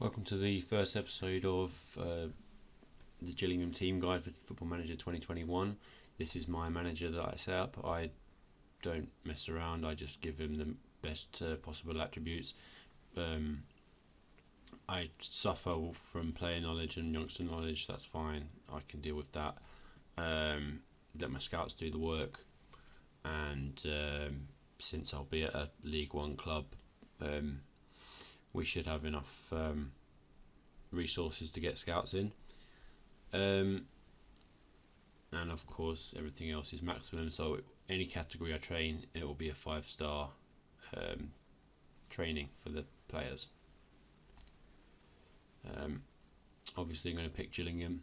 Welcome to the first episode of the Gillingham team guide for Football Manager 2021. This is my manager that I set up. I don't mess around, I just give him the best possible attributes. I suffer from player knowledge and youngster knowledge, that's fine, I can deal with that. Let my scouts do the work, and since I'll be at a League One club, we should have enough resources to get scouts in, and of course everything else is maximum, so any category I train, it will be a 5-star training for the players. Obviously I'm going to pick Gillingham.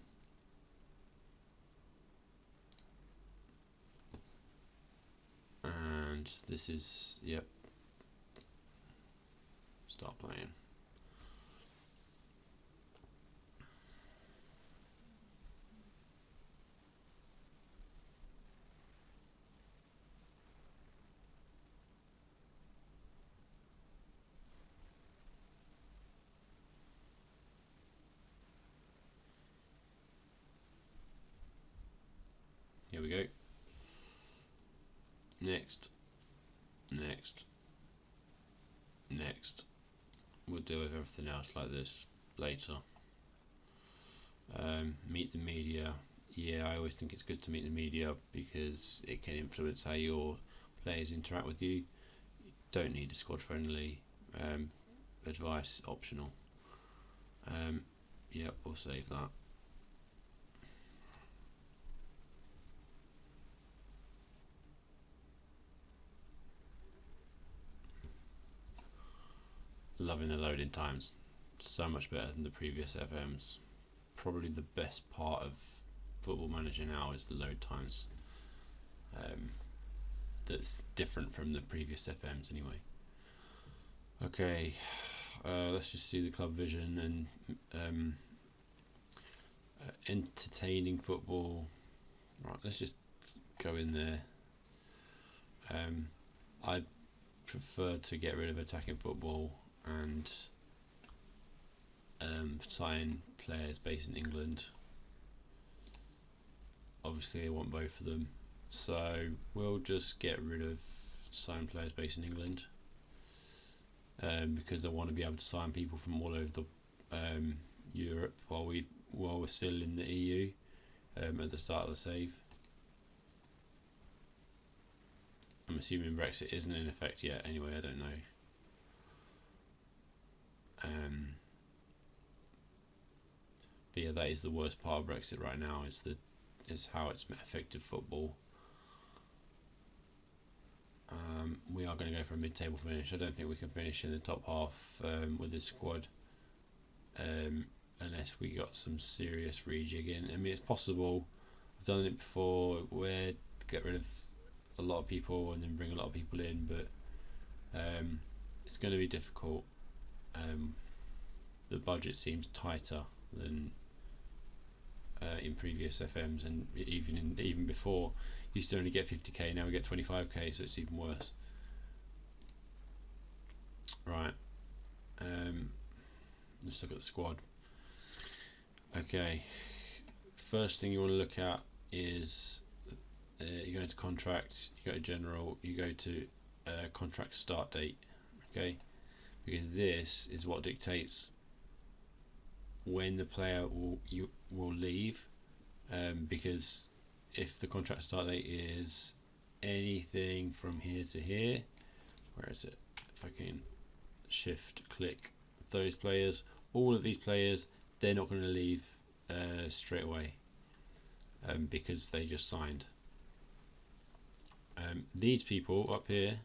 And this is, yep, start playing. Here we go. Next. We'll deal with everything else like this later. Meet the media. Yeah, I always think it's good to meet the media because it can influence how your players interact with you. You don't need a squad friendly advice, optional. Yeah, we'll save that. Loving the loading times, so much better than the previous FMs. Probably the best part of Football Manager now is the load times. That's different from the previous FMs anyway. Okay, let's just do the club vision and entertaining football. Right, let's just go in there. I prefer to get rid of attacking football and sign players based in England. Obviously I want both of them, so we'll just get rid of sign players based in England, because I want to be able to sign people from all over the Europe while we're still in the EU at the start of the save. I'm assuming Brexit isn't in effect yet anyway, I don't know. But yeah, that is the worst part of Brexit right now, is how it's affected football. We are going to go for a mid-table finish. I don't think we can finish in the top half with this squad, unless we got some serious rejigging. I mean, it's possible. I've done it before, where get rid of a lot of people and then bring a lot of people in, but it's going to be difficult. The budget seems tighter than in previous FMs, and even before, used to only get 50k, now we get 25k, so it's even worse. Right, let's look at the squad. Okay, first thing you want to look at is you go into contracts, you go to general, you go to contract start date. Okay, because this is what dictates when the player will leave, because if the contract start date is anything from here to here, where is it, if I can shift click those players, all of these players, they're not going to leave straight away, because they just signed. These people up here,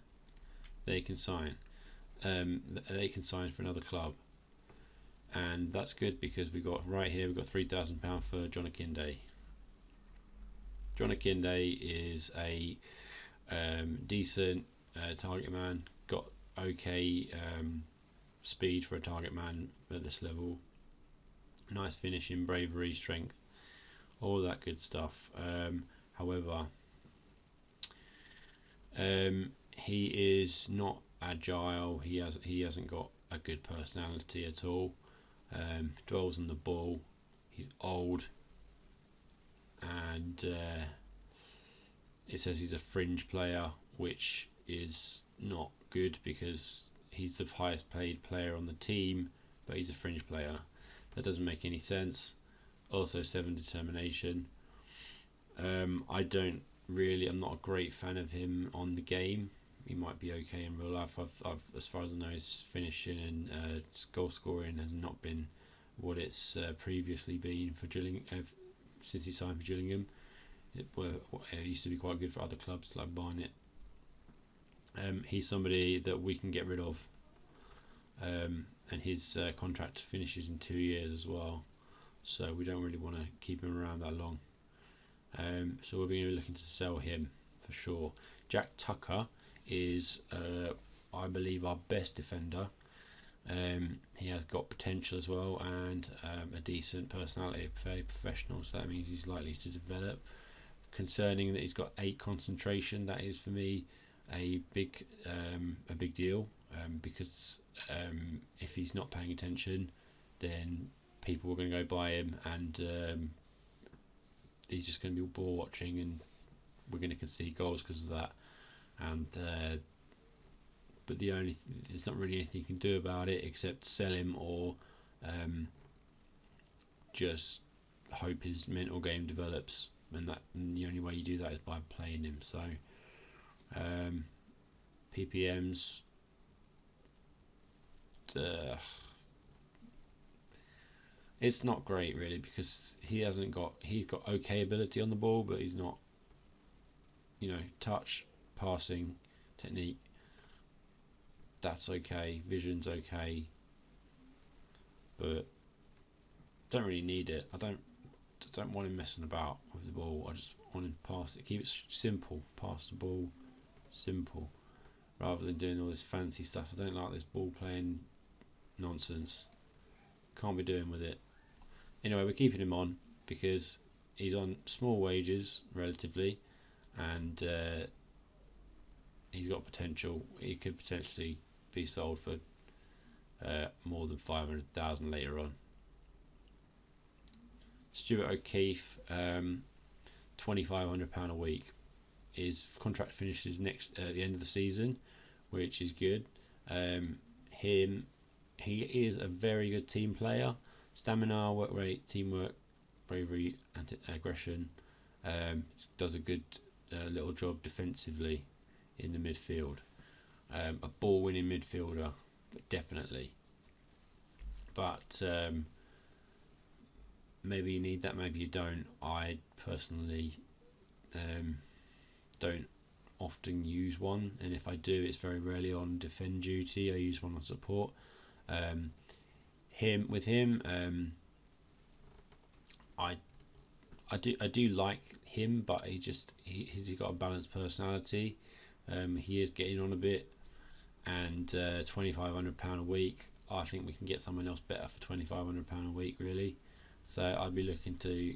they can sign. They can sign for another club, and that's good because we've got £3,000 for John Akinde. John Akinde is a decent target man, got okay speed for a target man at this level, nice finishing, bravery, strength, all that good stuff. However, he is not agile. He hasn't got a good personality at all. Dwells on the ball. He's old, and it says he's a fringe player, which is not good because he's the highest paid player on the team, but he's a fringe player. That doesn't make any sense. Also 7 determination. I'm not a great fan of him on the game. He might be okay in real life. I've as far as I know, his finishing and goal scoring has not been what it's previously been for Gillingham since he signed for Gillingham. It used to be quite good for other clubs like Barnet. He's somebody that we can get rid of, and his contract finishes in 2 years as well, so we don't really want to keep him around that long. So we're going to be looking to sell him for sure. Jack Tucker is, I believe, our best defender. He has got potential as well, and a decent personality, fairly professional, so that means he's likely to develop. Concerning that he's got 8 concentration, that is for me a big deal, because if he's not paying attention, then people are going to go buy him, and he's just going to be ball watching, and we're going to concede goals because of that. And but there's not really anything you can do about it except sell him or just hope his mental game develops, and the only way you do that is by playing him. So PPMs, it's not great really, because he's got okay ability on the ball, but he's not, touch, passing, technique, that's okay, vision's okay, but don't really need it. I don't want him messing about with the ball. I just want him to pass it, keep it simple, pass the ball, simple, rather than doing all this fancy stuff. I don't like this ball playing nonsense. Can't be doing with it. Anyway, we're keeping him on because he's on small wages relatively, and he's got potential. He could potentially be sold for more than 500,000 later on. Stuart O'Keefe, £2,500 a week. His contract finishes next at the end of the season, which is good. He is a very good team player. Stamina, work rate, teamwork, bravery, and aggression. Does a good little job defensively in the midfield. A ball-winning midfielder, definitely. But maybe you need that, maybe you don't. I personally don't often use one, and if I do, it's very rarely on defend duty. I use one on support. I do like him, but he's got a balanced personality. He is getting on a bit, and £2,500 a week. I think we can get someone else better for £2,500 a week, really. So I'd be looking to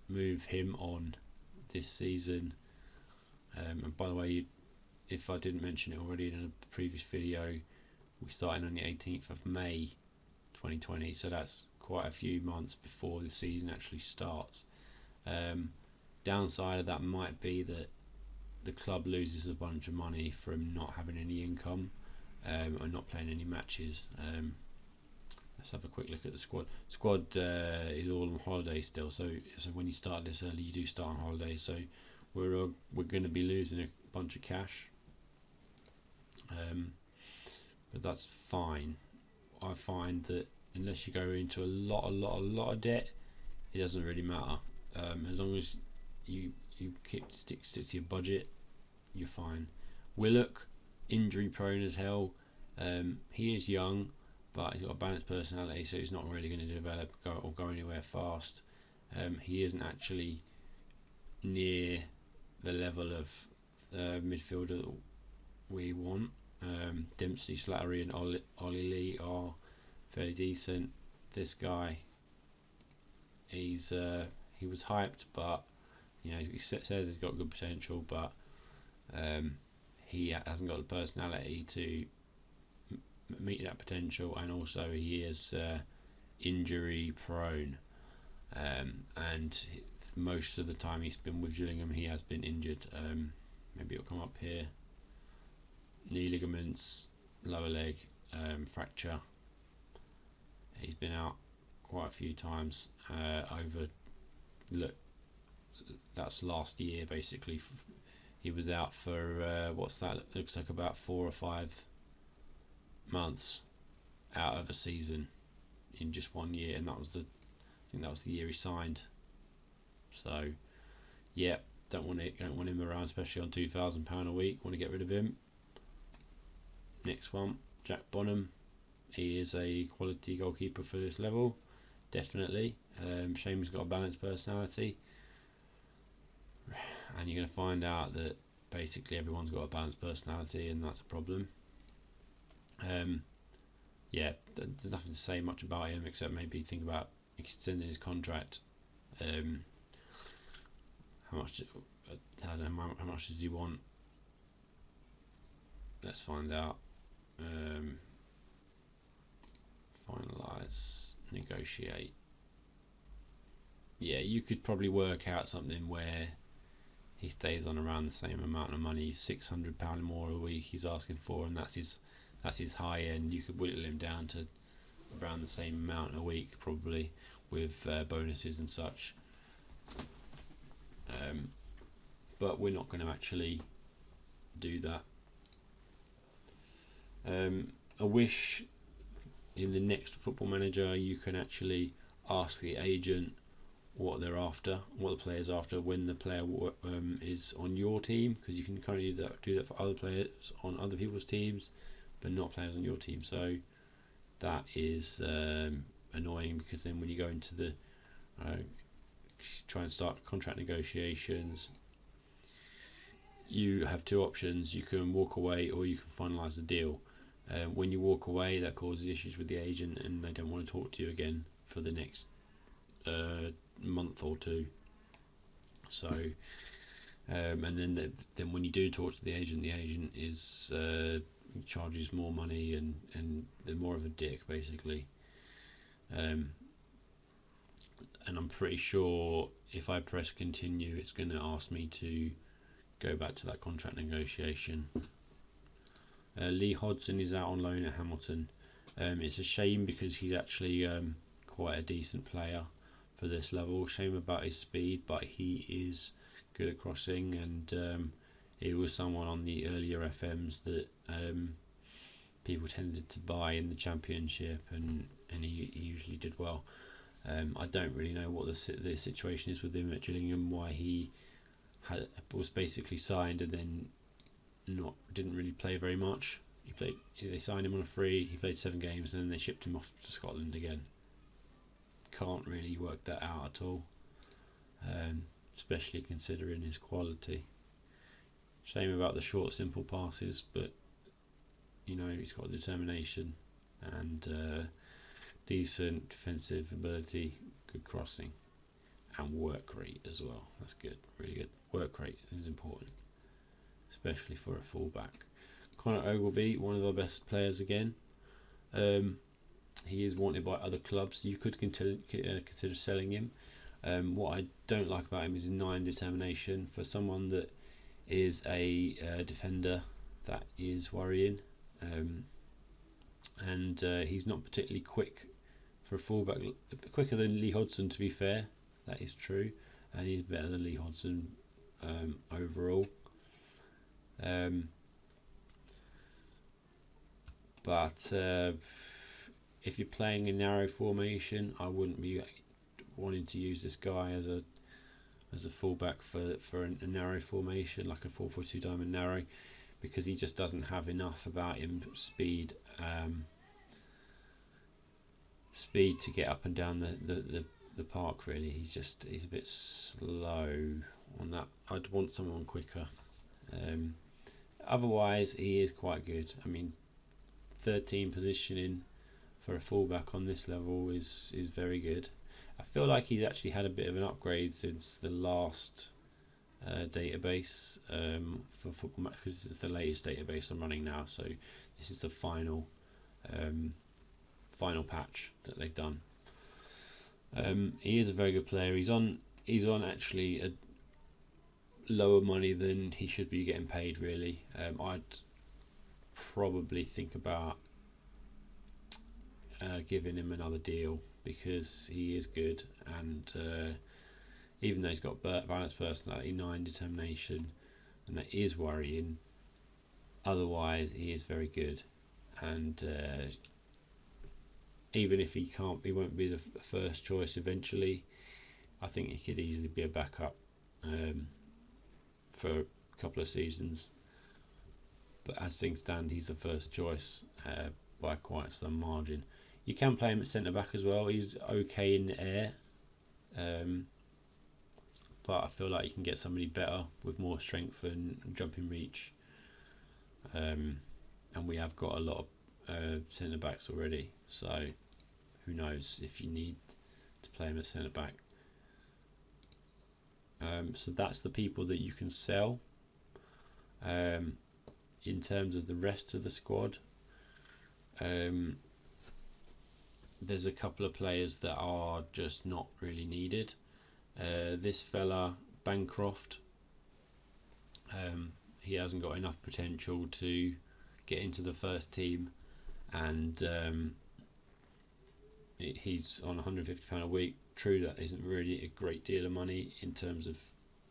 move him on this season. And by the way, if I didn't mention it already in a previous video, we started on the 18th of May 2020, so that's quite a few months before the season actually starts. Downside of that might be that the club loses a bunch of money from not having any income or not playing any matches. Let's have a quick look at the squad. Squad is all on holiday still, so when you start this early, you do start on holiday. So we're going to be losing a bunch of cash, but that's fine. I find that unless you go into a lot of debt, it doesn't really matter. As long as you stick to your budget, you're fine. Willock, injury prone as hell. He is young, but he's got a balanced personality, so he's not really going to develop or go anywhere fast. He isn't actually near the level of midfielder that we want. Dempsey, Slattery, and Ollie Lee are fairly decent. This guy, he was hyped, but he says he's got good potential, but he hasn't got the personality to meet that potential, and also he is injury prone, and most of the time he's been with Gillingham he has been injured. Maybe it'll come up here. Knee ligaments, lower leg, fracture. He's been out quite a few times over. Look, that's last year basically. He was out for what's that? Looks like about 4 or 5 months out of a season in just 1 year, and I think that was the year he signed. So, yeah, don't want him around, especially on £2,000 a week. Want to get rid of him. Next one, Jack Bonham. He is a quality goalkeeper for this level, definitely. Shame he's got a balanced personality, and you're going to find out that basically everyone's got a balanced personality, and that's a problem. Yeah, there's nothing to say much about him except maybe think about extending his contract. How much? I don't know. How much does he want? Let's find out. Finalize, negotiate. Yeah, you could probably work out something where he stays on around the same amount of money. £600 more a week he's asking for, and that's his high end. You could whittle him down to around the same amount a week, probably, with bonuses and such. But we're not going to actually do that. I wish in the next Football Manager you can actually ask the agent what they're after, what the player's after when the player is on your team, because you can currently do that for other players on other people's teams, but not players on your team. So that is annoying, because then when you go into the try and start contract negotiations, you have two options. You can walk away or you can finalise the deal. When you walk away, that causes issues with the agent, and they don't want to talk to you again for the next month or two. So, and then when you do talk to the agent is charges more money, and they're more of a dick basically. And I'm pretty sure if I press continue, it's going to ask me to go back to that contract negotiation. Lee Hodson is out on loan at Hamilton. It's a shame because he's actually quite a decent player for this level. Shame about his speed, but he is good at crossing, and he was someone on the earlier FMs that people tended to buy in the Championship, and he usually did well. I don't really know what the situation is with him at Gillingham, why he was basically signed and then didn't really play very much. They signed him on a free, he played 7 games, and then they shipped him off to Scotland again. Can't really work that out at all, especially considering his quality. Shame about the short, simple passes, but he's got determination and decent defensive ability, good crossing, and work rate as well. That's good, really good. Work rate is important, especially for a fullback. Conor Ogilvie, one of our best players again. He is wanted by other clubs. You could consider selling him. What I don't like about him is his non-determination. For someone that is a defender, that is worrying. And he's not particularly quick for a fullback. Quicker than Lee Hodson, to be fair. That is true. And he's better than Lee Hodson overall. But if you're playing a narrow formation, I wouldn't be wanting to use this guy as a fullback for a narrow formation, like a 4-4-2 diamond narrow, because he just doesn't have enough about him, speed to get up and down the park. Really, he's a bit slow on that. I'd want someone quicker. Otherwise, he is quite good. I mean, 13 positioning for a fullback on this level is very good. I feel like he's actually had a bit of an upgrade since the last database for Football Match, because this is the latest database I'm running now. So this is the final patch that they've done. He is a very good player. He's on actually a lower money than he should be getting paid. Really, I'd probably think about giving him another deal because he is good, and even though he's got balanced personality, 9 determination, and that is worrying. Otherwise, he is very good, and even if he won't be the first choice eventually. I think he could easily be a backup for a couple of seasons. But as things stand, he's the first choice by quite some margin. You can play him at centre back as well. He's okay in the air, but I feel like you can get somebody better with more strength and jumping reach. And we have got a lot of centre backs already, so who knows if you need to play him at centre back. So that's the people that you can sell. In terms of the rest of the squad, there's a couple of players that are just not really needed. This fella, Bancroft, he hasn't got enough potential to get into the first team, and he's on £150 a week. True, that isn't really a great deal of money in terms of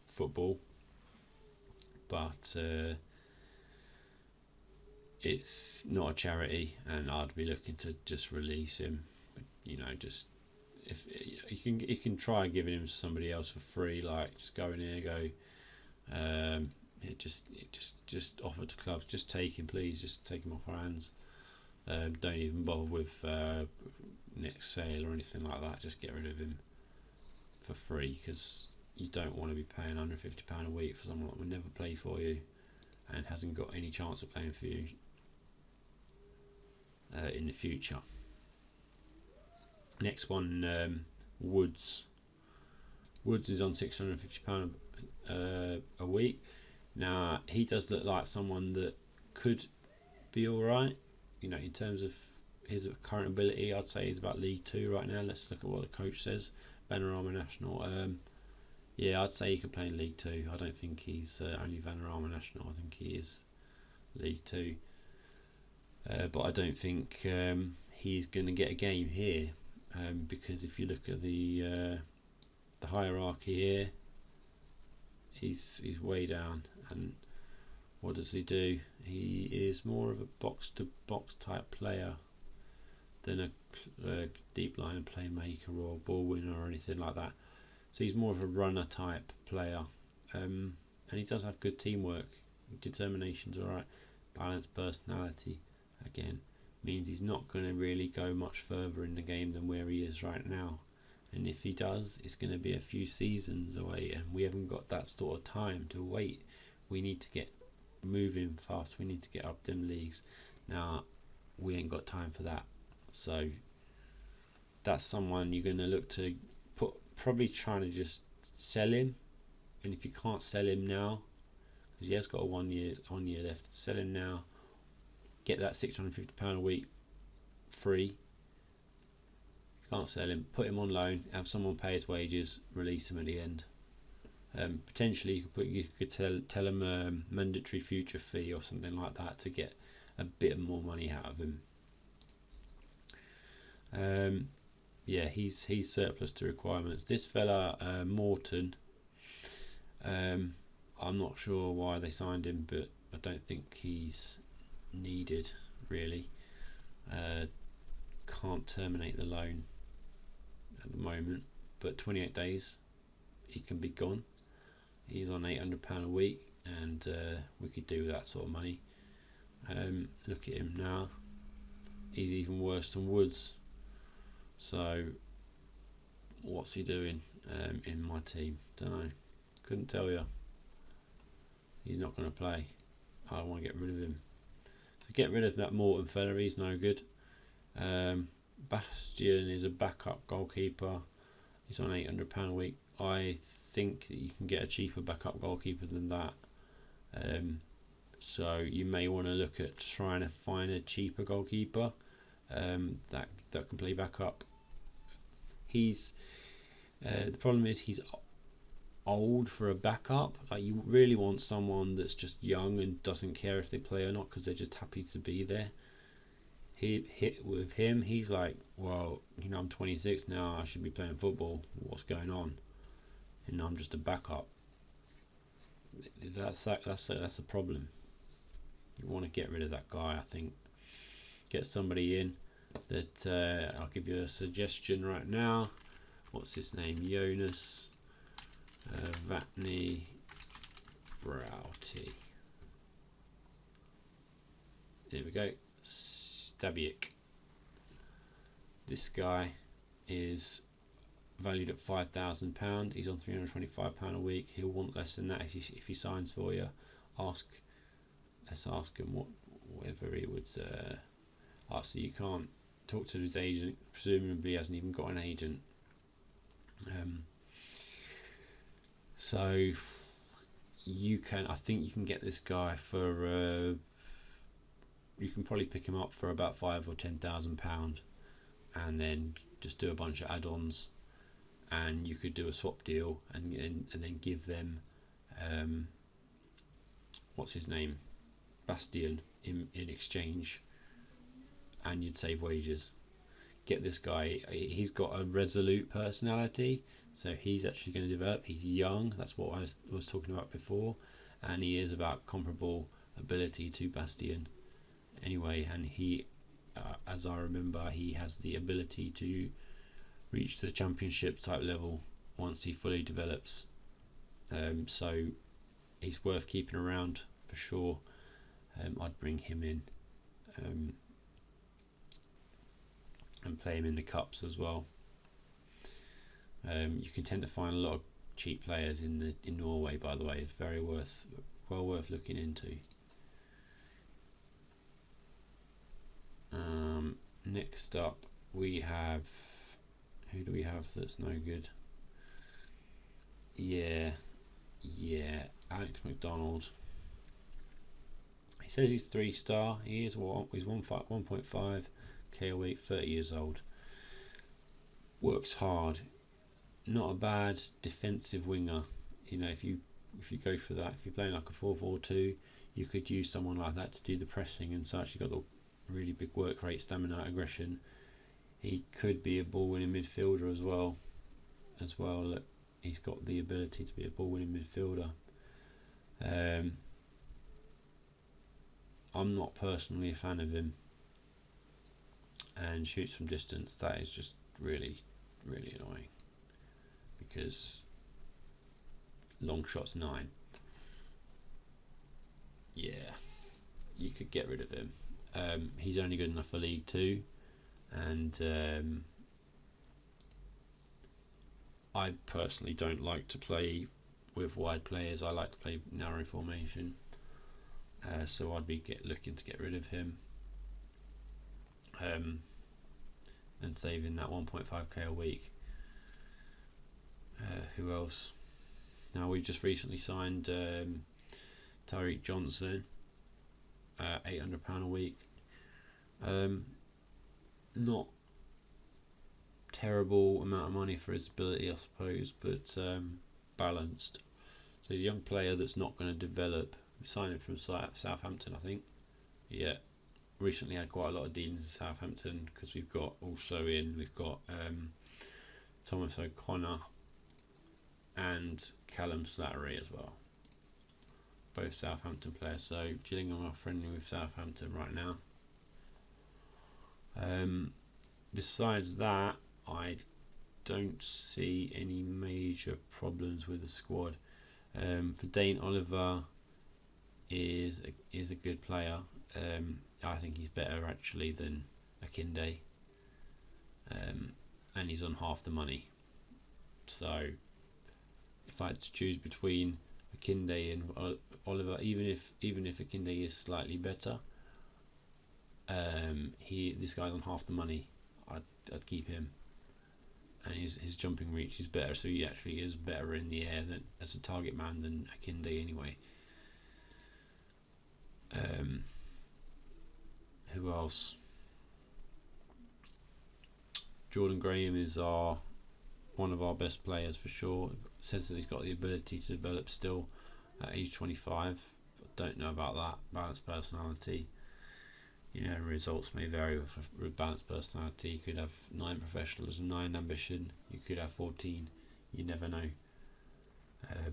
football, but it's not a charity, and I'd be looking to just release him. Just if you can try giving him to somebody else for free, like just go in here, go, just offer to clubs, just take him, please, just take him off our hands. Don't even bother with next sale or anything like that. Just get rid of him for free, because you don't want to be paying £150 a week for someone that will never play for you and hasn't got any chance of playing for you in the future. Next one, Woods. Woods is on £650 a week. Now, he does look like someone that could be alright. In terms of his current ability, I'd say he's about League 2 right now. Let's look at what the coach says. Vanarama National. Yeah, I'd say he could play in League 2. I don't think he's only Vanarama National. I think he is League 2. But I don't think he's going to get a game here, because if you look at the hierarchy here, he's way down. And what does he do? He is more of a box-to-box type player than a deep line playmaker or ball winner or anything like that. So he's more of a runner type player, and he does have good teamwork. Determination's alright. Balanced personality, again, means he's not going to really go much further in the game than where he is right now. And if he does, it's going to be a few seasons away, and we haven't got that sort of time to wait. We need to get moving fast. We need to get up them leagues. Now, we ain't got time for that. So that's someone you're going to look to put, probably trying to just sell him. And if you can't sell him now, because he has got a one year left, sell him now. Get that £650 a week free. Can't sell him, put him on loan, have someone pay his wages, release him at the end. Potentially you could tell him a mandatory future fee or something like that to get a bit more money out of him. Yeah, he's surplus to requirements. This fella, Morton, I'm not sure why they signed him, but I don't think he's needed really. Can't terminate the loan at the moment, but 28 days he can be gone. He's on £800 a week, and we could do with that sort of money. Look at him now, he's even worse than Woods. So what's he doing in my team? Don't know, couldn't tell you. He's not going to play. I want to get rid of him. So get rid of that Morton fella, he's no good. Bastian is a backup goalkeeper. He's on £800 a week. I think that you can get a cheaper backup goalkeeper than that. So you may want to look at trying to find a cheaper goalkeeper that can play backup. He's the problem is he's old for a backup. Like, you really want someone that's just young and doesn't care if they play or not because they're just happy to be there. With him, he's like, well, I'm 26 now. I should be playing football. What's going on? I'm just a backup. That's a problem. You want to get rid of that guy. I think get somebody in that I'll give you a suggestion right now. What's his name? Jonas Vatny Brauti. There we go. Stabiak. This guy is valued at £5,000. He's on £325 a week. He'll want less than that if he signs for you. Let's ask him whatever he would ask. So you can't talk to his agent. Presumably he hasn't even got an agent. So I think you can get this guy for you can probably pick him up for about £5,000 or £10,000, and then just do a bunch of add-ons, and you could do a swap deal and then give them what's his name, Bastian in exchange, and you'd save wages. Get this guy. He's got a resolute personality, so he's actually going to develop. He's young. That's what I was talking about before, and he is about comparable ability to Bastian. Anyway, and he, as I remember, he has the ability to reach the championship type level once he fully develops. So he's worth keeping around for sure. I'd bring him in and play him in the cups as well. You can tend to find a lot of cheap players in Norway, by the way. It's well worth looking into. Next up we have, who do we have that's no good? Yeah, Alex McDonald. He says he's 3-star. He is what? He's 1.5k a week, 30 years old. Works hard. Not a bad defensive winger. If you go for that, if you're playing like a 4-4-2, you could use someone like that to do the pressing and such. You've got the really big work rate, stamina, aggression. He could be a ball-winning midfielder as well. Look, he's got the ability to be a ball-winning midfielder. I'm not personally a fan of him, and shoots from distance. That is just really, really annoying, because long shots 9. Yeah, you could get rid of him. He's only good enough for League 2, and I personally don't like to play with wide players. I like to play narrow formation, so I'd be looking to get rid of him, and saving that 1.5k a week. Who else? Now, we've just recently signed Tariq Johnson, £800 a week. Not terrible amount of money for his ability, I suppose, but balanced. So he's a young player that's not going to develop. We signed him from Southampton, I think. Yeah, recently had quite a lot of dealings in Southampton, because we've got Thomas O'Connor and Callum Slattery as well, both Southampton players. So Gillingham are friendly with Southampton right now. Besides that, I don't see any major problems with the squad. For Dane Oliver is a good player. I think he's better actually than Akinde, and he's on half the money. So if I had to choose between Akinde and Oliver, even if Akinde is slightly better, this guy's on half the money. I'd keep him, and his jumping reach is better, so he actually is better in the air than as a target man than Akinde anyway. Who else? Jordan Graham is our one of our best players for sure. Says that he's got the ability to develop still at age 25. Don't know about that. Balanced personality. You know, results may vary with balanced personality. You could have 9 professionalism, 9 ambition. You could have 14. You never know.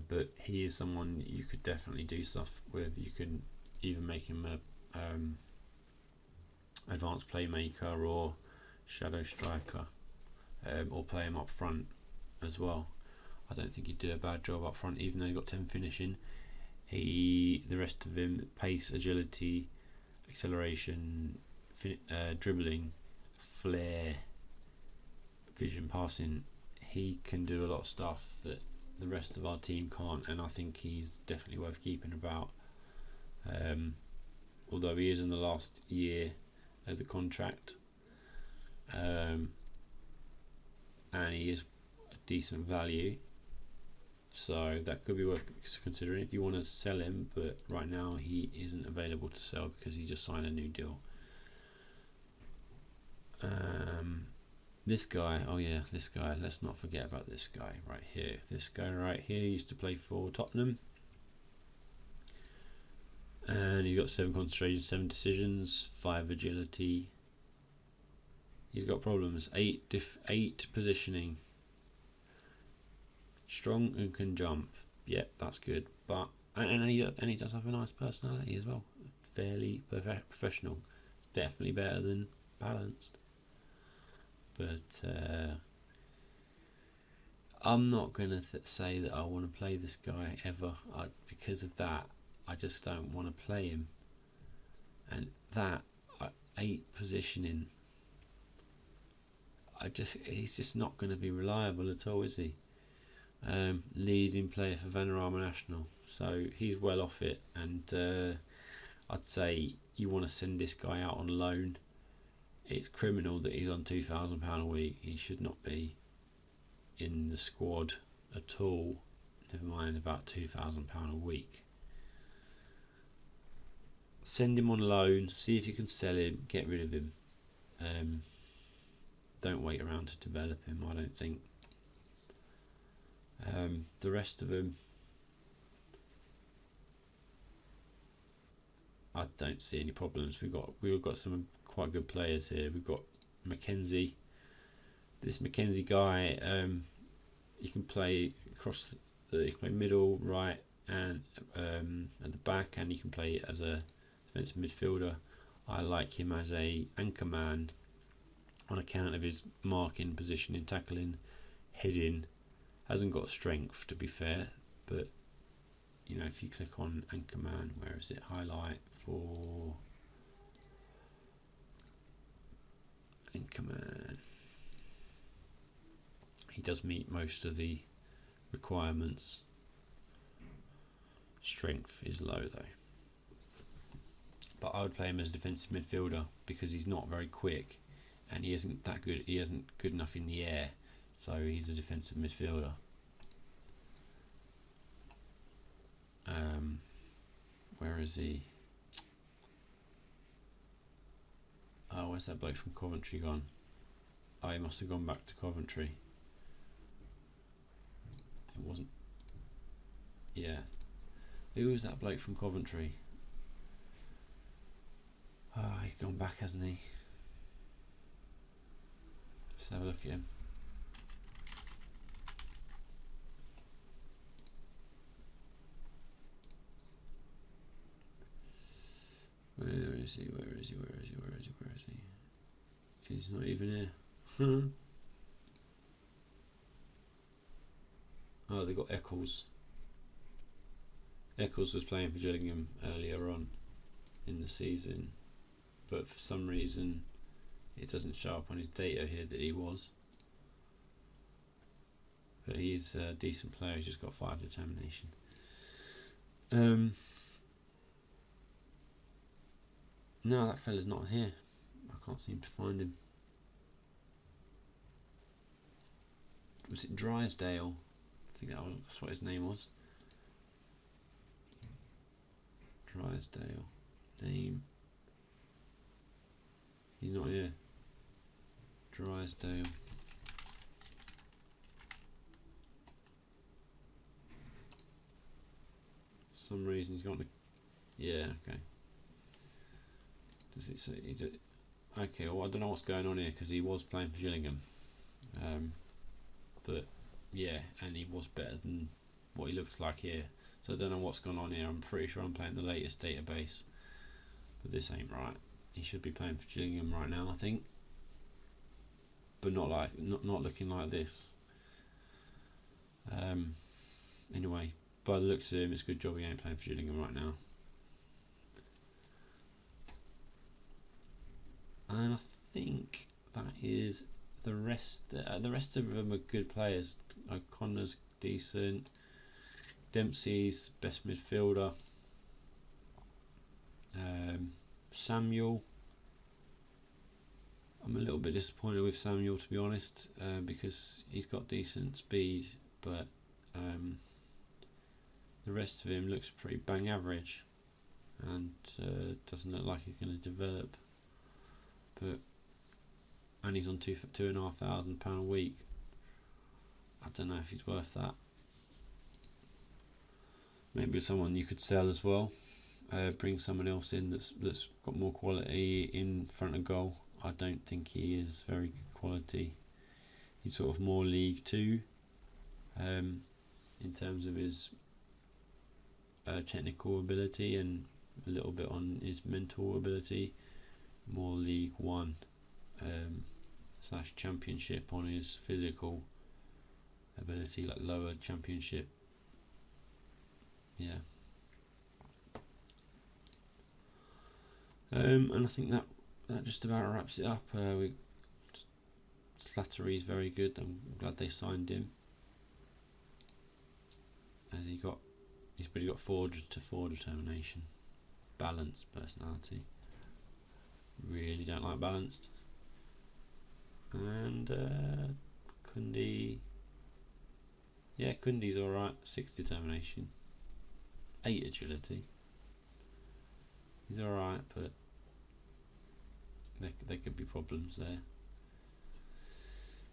But he is someone you could definitely do stuff with. You can even make him a advanced playmaker or shadow striker, or play him up front as well. I don't think he'd do a bad job up front, even though he got 10 finishing. The rest of him, pace, agility, acceleration, dribbling, flair, vision, passing, he can do a lot of stuff that the rest of our team can't, and I think he's definitely worth keeping about. Although he is in the last year of the contract, and he is a decent value, so that could be worth considering if you want to sell him. But right now he isn't available to sell because he just signed a new deal. This guy, let's not forget about this guy right here. This guy right here used to play for Tottenham, and he's got 7 concentration, 7 decisions, 5 agility. He's got problems. 8 positioning. Strong and can jump. Yep, that's good. But and he does have a nice personality as well. Fairly professional. Definitely better than balanced. But I'm not gonna say that I want to play this guy ever. Because of that, I just don't want to play him. And that 8 positioning, he's just not going to be reliable at all, is he? Leading player for Vanarama National, so he's well off it. And I'd say you want to send this guy out on loan. It's criminal that he's on £2,000 a week. He should not be in the squad at all. Never mind about £2,000 a week. Send him on loan. See if you can sell him. Get rid of him. Don't wait around to develop him, I don't think. The rest of them, I don't see any problems. We've got some quite good players here. We've got Mackenzie. This Mackenzie guy, he can play across. He can play middle, right, and at the back, and he can play as a defensive midfielder. I like him as a anchor man on account of his marking, positioning, tackling, heading. Hasn't got strength, to be fair, but you know, if you click on anchor man, where is it? Highlight for anchor man. He does meet most of the requirements. Strength is low though. But I would play him as a defensive midfielder because he's not very quick and he isn't that good. He isn't good enough in the air, so he's a defensive midfielder. Where is he? Oh, where's that bloke from Coventry gone? Oh, he must have gone back to Coventry. It wasn't. Yeah. Who was that bloke from Coventry? Oh, he's gone back, hasn't he? Let's have a look at him. Where is he? Where is he? Where is he? Where is he? Where is he? He's not even here. Oh, they got Eccles. Eccles was playing for Gillingham earlier on in the season, but for some reason it doesn't show up on his data here that he was. But he's a decent player. He's just got 5 determination. No, that fella's not here. I can't seem to find him. Was it Drysdale? I think that's what his name was. Drysdale. Name. He's not here. Drysdale. some reason he's got the... Yeah, okay. Does it say... Okay, well, I don't know what's going on here, because he was playing for Gillingham. But, yeah, and he was better than what he looks like here. So I don't know what's gone on here. I'm pretty sure I'm playing the latest database. But this ain't right. He should be playing for Gillingham right now, I think. But not looking like this. Anyway, by the looks of him, it's a good job he ain't playing for Gillingham right now. And I think that is the rest. The rest of them are good players. O'Connor's decent. Dempsey's best midfielder. Samuel. I'm a little bit disappointed with Samuel, to be honest, because he's got decent speed, but the rest of him looks pretty bang average, and doesn't look like he's going to develop. And he's on £2,500 a week. I don't know if he's worth that. Maybe someone you could sell as well. Bring someone else in that's got more quality in front of goal. I don't think he is very good quality. He's sort of more League Two in terms of his technical ability, and a little bit on his mental ability. More League One / Championship on his physical ability, like lower Championship. Yeah. And I think that just about wraps it up. Slattery is very good. I'm glad they signed him. As he's got forward determination, balanced personality. Really don't like balanced. And Kunde. Yeah, Kunde's alright. 6 determination. 8 agility. He's alright, but there could be problems there.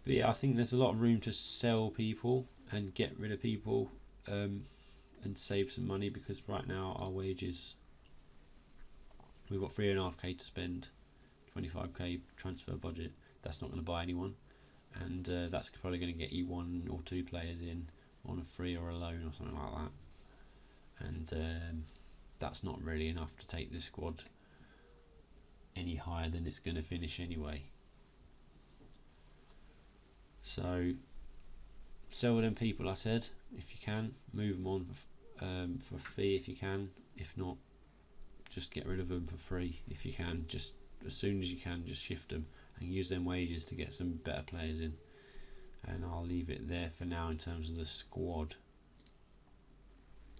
But yeah, I think there's a lot of room to sell people and get rid of people, and save some money, because right now our wages, we've got 3.5k to spend, 25k transfer budget. That's not going to buy anyone, and that's probably going to get you 1 or 2 players in on a free or a loan or something like that. And that's not really enough to take this squad any higher than it's going to finish anyway. So sell them people, I said, if you can. Move them on for a fee if you can. If not, just get rid of them for free if you can. Just as soon as you can, just shift them and use them wages to get some better players in. And I'll leave it there for now in terms of the squad.